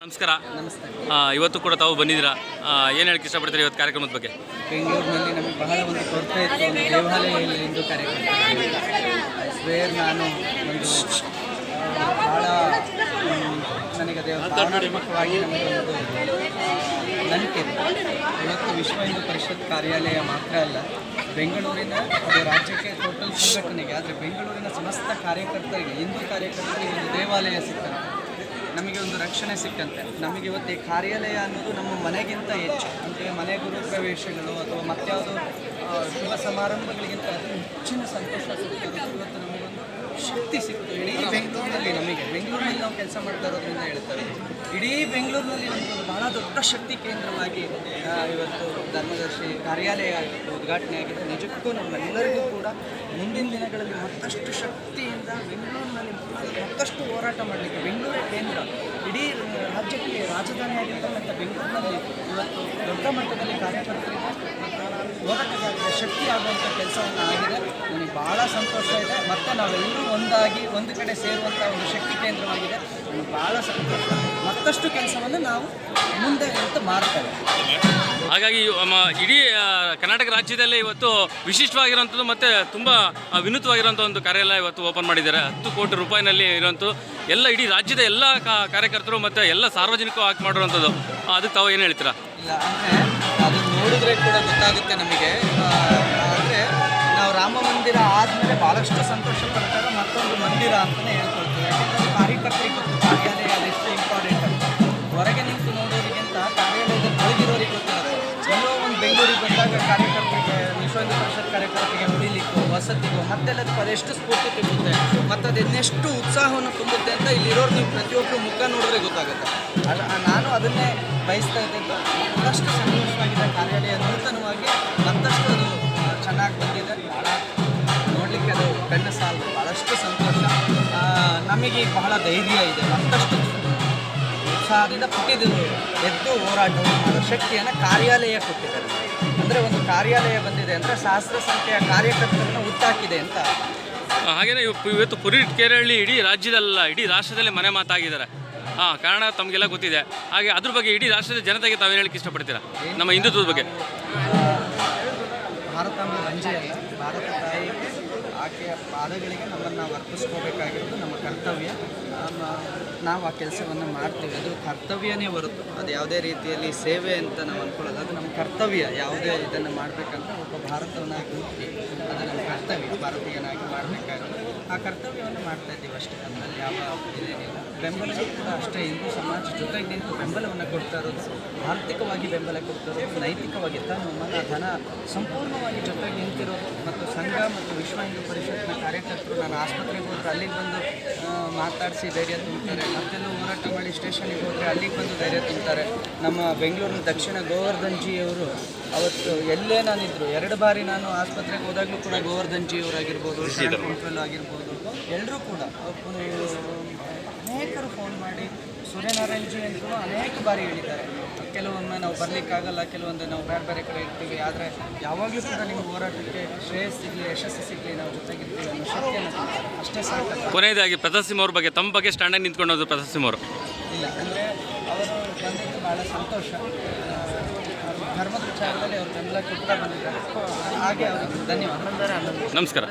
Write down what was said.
ನಮಸ್ಕಾರ. ನಮಸ್ತೆ. ಇವತ್ತು ಕೂಡ ತಾವು ಬಂದಿದ್ದೀರಾ, ಏನು ಹೇಳಕ್ಕೆ ಇಷ್ಟಪಡ್ತೀರಿ ಇವತ್ತು ಕಾರ್ಯಕ್ರಮದ ಬಗ್ಗೆ? ಬೆಂಗಳೂರಿನಲ್ಲಿ ನಮಗೆ ಬಹಳ ಒಂದು ಕೊರತೆ ಇತ್ತು, ಒಂದು ದೇವಾಲಯ ಇಲ್ಲಿ ಹಿಂದೂ ಕಾರ್ಯಕ್ರಮ. ಐ ಸ್ವೇರ್ ನಾನು ಒಂದು ಭಾಳ ನನಗೆ ಭಾವನಾತ್ಮಕವಾಗಿ ನಮಗೆ ಒಂದು ನಂಬಿಕೆ ಇದೆ. ಇವತ್ತು ವಿಶ್ವ ಹಿಂದೂ ಪರಿಷತ್ ಕಾರ್ಯಾಲಯ ಮಾತ್ರ ಅಲ್ಲ, ಬೆಂಗಳೂರಿನ ಅದು ರಾಜ್ಯಕ್ಕೆ ಟೋಟಲ್ ಸಂಘಟನೆಗೆ, ಆದರೆ ಬೆಂಗಳೂರಿನ ಸಮಸ್ತ ಕಾರ್ಯಕರ್ತರಿಗೆ, ಹಿಂದೂ ಕಾರ್ಯಕರ್ತರಿಗೆ ಒಂದು ದೇವಾಲಯ ಸಿಕ್ಕಂತೆ, ನಮಗೆ ಒಂದು ರಕ್ಷಣೆ ಸಿಕ್ಕಂತೆ. ನಮಗೆ ಇವತ್ತು ಈ ಕಾರ್ಯಾಲಯ ಅನ್ನೋದು ನಮ್ಮ ಮನೆಗಿಂತ ಹೆಚ್ಚು, ಅಂದರೆ ಮನೆ ಗುರು ಪ್ರವೇಶಗಳು ಅಥವಾ ಮತ್ಯಾವುದೋ ಶುಭ ಸಮಾರಂಭಗಳಿಗಿಂತ ಅದು ಹೆಚ್ಚಿನ ಸಂತೋಷ ಸಿಗ್ತದೆ. ಇವತ್ತು ನಮಗೊಂದು ಶಕ್ತಿ ಸಿಕ್ತು. ಇಡೀ ಬೆಂಗಳೂರಿನಲ್ಲಿ ಬೆಂಗಳೂರಿನಲ್ಲಿ ನಾವು ಕೆಲಸ ಮಾಡ್ತಾ ಇರೋದ್ರಿಂದ ಹೇಳ್ತಾರೆ, ಇಡೀ ಬೆಂಗಳೂರಿನಲ್ಲಿ ಒಂದು ಬಹಳ ದೊಡ್ಡ ಶಕ್ತಿ ಕೇಂದ್ರವಾಗಿ ಇವತ್ತು ಧರ್ಮದರ್ಶಿ ಕಾರ್ಯಾಲಯ ಇವತ್ತು ಉದ್ಘಾಟನೆ ಆಗಿದೆ. ನಿಜಕ್ಕೂ ನಮ್ಮೆಲ್ಲರಿಗೂ ಕೂಡ ಮುಂದಿನ ದಿನಗಳಲ್ಲಿ ಮತ್ತಷ್ಟು ಶಕ್ತಿಯಿಂದ ಬೆಂಗಳೂರಿನಲ್ಲಿ ಮತ್ತಷ್ಟು ಹೋರಾಟ ಮಾಡಲಿಕ್ಕೆ, ಬೆಂಗಳೂರೇ ಕೇಂದ್ರ, ಇಡೀ ರಾಜ್ಯಕ್ಕೆ ರಾಜಧಾನಿ ಆಗಿರ್ತಕ್ಕಂಥ ಬೆಂಗಳೂರಿನಲ್ಲಿ ಇವತ್ತು ದೊಡ್ಡ ಮಟ್ಟದಲ್ಲಿ ಕಾರ್ಯಕರ್ತರಿಗೆ ಹೋರಾಟಗಾರರಿಗೆ ಶಕ್ತಿ ಆಗುವಂಥ ಕೆಲಸವನ್ನು ಆಗಿದೆ. ನನಗೆ ಭಾಳ ಸಂತೋಷ ಇದೆ. ಮತ್ತು ನಾವೆಲ್ಲರೂ ಒಂದಾಗಿ ಒಂದು ಕಡೆ ಸೇರುವಂಥ ಒಂದು ಶಕ್ತಿ ಕೇಂದ್ರವಾಗಿದೆ. ನನಗೆ ಭಾಳ ಸಂತೋಷ. ಮತ್ತಷ್ಟು ಕೆಲಸವನ್ನು ನಾವು ಮುಂದೆ ಅಂತ ಮಾಡ್ತೇವೆ. ಹಾಗಾಗಿ ಇಡೀ ಕರ್ನಾಟಕ ರಾಜ್ಯದಲ್ಲೇ ಇವತ್ತು ವಿಶಿಷ್ಟವಾಗಿರುವಂಥದ್ದು ಮತ್ತು ತುಂಬ ವಿನೂತವಾಗಿರುವಂಥ ಒಂದು ಕಾರ್ಯಾಲಯ ಇವತ್ತು ಓಪನ್ ಮಾಡಿದ್ದಾರೆ. 10 ಕೋಟಿ ರೂಪಾಯಿನಲ್ಲಿ ಇರುವಂಥ ಎಲ್ಲ ಇಡೀ ರಾಜ್ಯದ ಎಲ್ಲ ಕಾರ್ಯಕರ್ತರು ಮತ್ತು ಎಲ್ಲ ಸಾರ್ವಜನಿಕರು ಹಾಕಿ ಮಾಡಿರುವಂಥದ್ದು. ಅದಕ್ಕೆ ತಾವು ಏನು ಹೇಳ್ತೀರಾ? ಇಲ್ಲ ಅಂದರೆ ಅದನ್ನು ನೋಡಿದ್ರೆ ಕೂಡ ಗೊತ್ತಾಗುತ್ತೆ ನಮಗೆ. ಅಂದರೆ ನಾವು ರಾಮ ಮಂದಿರ ಆದಮೇಲೆ ಭಾಳಷ್ಟು ಸಂತೋಷ ಪಡ್ತಾರೆ ಮತ್ತೊಂದು ಮಂದಿರ ಅಂತಲೇ ಹೇಳ್ಕೊಳ್ತೀವಿ. ಯಾಕೆಂದರೆ ಕಾರ್ಯಕರ್ತರಿಗೆ ಗೊತ್ತು ಕಾರ್ಯಾಲಯ ಅದೆಷ್ಟು ಇಂಪಾರ್ಟೆಂಟ್ ಅಂತ. ಹೊರಗೆ ನಿಂತು ನೋಡೋರಿಗಿಂತ ಕಾರ್ಯಾಲಯದಲ್ಲಿ ಒಳಗಿರೋರಿಗೆ ಗೊತ್ತಿರುತ್ತೆ. ಎಲ್ಲೋ ಒಂದು ಬೆಂಗಳೂರಿಗೆ ಬಂದಾಗ ಕಾರ್ಯಕರ್ತರಿಗೆ, ವಿಶ್ವ ಹಿಂದೂ ಪರಿಷತ್ ಕಾರ್ಯಕರ್ತರಿಗೆ ಉಳಿಲಿಕ್ಕೋ ವಸತಿಗೋ ಮತ್ತೆಲ್ಲದಕ್ಕೂ ಅದೆಷ್ಟು ಸ್ಫೂರ್ತಿ ತುಂಬುತ್ತೆ ಮತ್ತು ಅದನ್ನೆಷ್ಟು ಉತ್ಸಾಹವನ್ನು ತುಂಬುತ್ತೆ ಅಂತ ಇಲ್ಲಿರೋರು ನೀವು ಪ್ರತಿಯೊಬ್ಬರು ಮುಖ ನೋಡಿದ್ರೆ ಗೊತ್ತಾಗುತ್ತೆ. ನಾನು ಅದನ್ನೇ ಬಯಸ್ತಾ ಇದ್ದಿದ್ದು. ಮತ್ತಷ್ಟು ಸಂತೋಷವಾಗಿದೆ. ಕಾರ್ಯಾಲಯ ನೂತನವಾಗಿ ಮತ್ತಷ್ಟು ಅದು ಚೆನ್ನಾಗಿ ಬಂದಿದೆ. ಭಾಳ ನೋಡಲಿಕ್ಕೆ ಅದು ಕಣ್ಣು ಸಾಲದು. ಭಾಳಷ್ಟು ಸಂತೋಷ. ನಮಗೆ ಬಹಳ ಧೈರ್ಯ ಇದೆ. ಮತ್ತಷ್ಟು ಉತ್ಸಾಹದಿಂದ ಎದ್ದು ಹೋರಾಟವನ್ನು ಮಾಡೋ ಶಕ್ತಿಯನ್ನು ಕಾರ್ಯಾಲಯ ಕೊಟ್ಟಿದ್ದಾರೆ. ಅಂದರೆ ಒಂದು ಕಾರ್ಯಾಲಯ ಬಂದಿದೆ ಅಂದರೆ ಸಹಸ್ರ ಸಂಖ್ಯೆಯ ಕಾರ್ಯಕರ್ತರನ್ನು ಹುಟ್ಟಾಕಿದೆ ಅಂತ. ಹಾಗೆಯೇ ಇವತ್ತು ಪುರಿ ಕೇರಳಿ ಇಡೀ ರಾಜ್ಯದಲ್ಲ ಇಡೀ ರಾಷ್ಟ್ರದಲ್ಲೇ ಮನೆ ಮಾತಾಗಿದ್ದಾರೆ. ಕಾರಣ ತಮಗೆಲ್ಲ ಗೊತ್ತಿದೆ. ಹಾಗೆ ಅದ್ರ ಬಗ್ಗೆ ಇಡೀ ರಾಷ್ಟ್ರದ ಜನತೆಗೆ ತಾವೇನು ಹೇಳಕ್ಕೆ ಇಷ್ಟಪಡ್ತೀರಾ ನಮ್ಮ ಹಿಂದುತ್ವದ ಬಗ್ಗೆ? ಭಾರತಾಂಬೆ ವಂಜೆ ಅಲ್ಲ, ಭಾರತ ತಾಯಿ ಆಕೆಯ ಪಾದಗಳಿಗೆ ನಮ್ಮನ್ನು ನಾವು ಅರ್ಪಿಸ್ಕೋಬೇಕಾಗಿರೋದು ನಮ್ಮ ಕರ್ತವ್ಯ. ನಾವು ಆ ಕೆಲಸವನ್ನು ಮಾಡ್ತೀವಿ. ಅದು ಕರ್ತವ್ಯನೇ ಹೊರತು ಅದು ಯಾವುದೇ ರೀತಿಯಲ್ಲಿ ಸೇವೆ ಅಂತ ನಾವು ಅಂದ್ಕೊಳ್ಳೋದು. ಅದು ನಮ್ಮ ಕರ್ತವ್ಯ. ಯಾವುದೇ ಇದನ್ನು ಮಾಡಬೇಕಂತ ಒಬ್ಬ ಭಾರತವನ್ನಾಗಿ ಹುಟ್ಟಿ ಅದು ನಮ್ಮ ಕರ್ತವ್ಯ, ಭಾರತೀಯನಾಗಿ ಮಾಡಬೇಕಾಗಿರೋದು. ಆ ಕರ್ತವ್ಯವನ್ನು ಮಾಡ್ತಾ ಇದ್ದೀವಿ ಅಷ್ಟೇ. ಅದರಲ್ಲಿ ಯಾವ ಇದೇನಿಲ್ಲ. ಬೆಂಬಲ ಕೂಡ ಅಷ್ಟೇ. ಹಿಂದೂ ಸಮಾಜ ಜೊತೆಗೆ ನಿಂತು ಬೆಂಬಲವನ್ನು ಕೊಡ್ತಾ ಇರೋದು, ಆರ್ಥಿಕವಾಗಿ ಬೆಂಬಲ ಕೊಡ್ತಾ ಇರೋದು, ನೈತಿಕವಾಗಿ ಧನ ಸಂಪೂರ್ಣವಾಗಿ ಜೊತೆಗೆ ನಿಂತಿರೋದು. ಮತ್ತು ಸಂಘ ಮತ್ತು ವಿಶ್ವ ಹಿಂದೂ ಪರಿಷತ್ನ ಕಾರ್ಯಕರ್ತರು ನಾನು ಆಸ್ಪತ್ರೆಗೆ ಹೋದರೆ ಅಲ್ಲಿಗೆ ಬಂದು ಮಾತಾಡಿಸಿ ಧೈರ್ಯ ತುಂಬ್ತಾರೆ. ಮತ್ತೆಲ್ಲ ಹೋರಾಟ ಮಾಡಿ ಸ್ಟೇಷನಿಗೆ ಹೋದರೆ ಅಲ್ಲಿಗೆ ಬಂದು ಧೈರ್ಯ ತುಂಬ್ತಾರೆ. ನಮ್ಮ ಬೆಂಗಳೂರಿನ ದಕ್ಷಿಣ ಗೋವರ್ಧನ್ ಜಿಯವರು ಅವತ್ತು ಎಲ್ಲೇ ನಾನಿದ್ರು 2 ಬಾರಿ ನಾನು ಆಸ್ಪತ್ರೆಗೆ ಹೋದಾಗಲೂ ಕೂಡ ಗೋವರ್ಧನ್ ಜಿಯವರಾಗಿರ್ಬೋದು, ಶರಣ್ ಆಗಿರ್ಬೋದು, ಎಲ್ಲರೂ ಕೂಡ ಅನೇಕರು ಫೋನ್ ಮಾಡಿ ಸೂರ್ಯನಾರಾಯಣ್ ಜಿ ಅಂತೂ ಅನೇಕ ಬಾರಿ ಹೇಳಿದ್ದಾರೆ. ಕೆಲವೊಮ್ಮೆ ನಾವು ಬರಲಿಕ್ಕಾಗಲ್ಲ, ಕೆಲವೊಂದು ನಾವು ಬೇರೆ ಬೇರೆ ಕಡೆ ಇರ್ತೀವಿ, ಆದರೆ ಯಾವಾಗಲೂ ಕೂಡ ನಿಮ್ಮ ಹೋರಾಟಕ್ಕೆ ಶ್ರೇಯಸ್ ಸಿಗಲಿ, ಯಶಸ್ಸು ಸಿಗಲಿ, ನಾವು ಜೊತೆಗಿರ್ತೀವಿ ಅನ್ನೋ ಶಕ್ತಿಯನ್ನು ಅಷ್ಟೇ ಸಾಕು. ಕೊನೆಯದಾಗಿ ಪ್ರತಾಪ್ ಸಿಂಹ ಅವ್ರ ಬಗ್ಗೆ, ತಮ್ಮ ಬಗ್ಗೆ ಸ್ಟ್ಯಾಂಡಾಗಿ ನಿಂತ್ಕೊಂಡೋದು ಪ್ರತಾಪ್ ಸಿಂಹ ಅವರು? ಇಲ್ಲ ಅಂದರೆ ಅವರು ಬಂದಿದ್ದು ಭಾಳ ಸಂತೋಷ. ಧರ್ಮದ ವಿಚಾರದಲ್ಲಿ ಅವರು ಬೆಂಬಲ ಕೊಡ್ತಾ ಬಂದಿದ್ದಾರೆ. ಹಾಗೆ ಅವರಿಗೆ ಧನ್ಯವಾದ. ನಮಸ್ಕಾರ.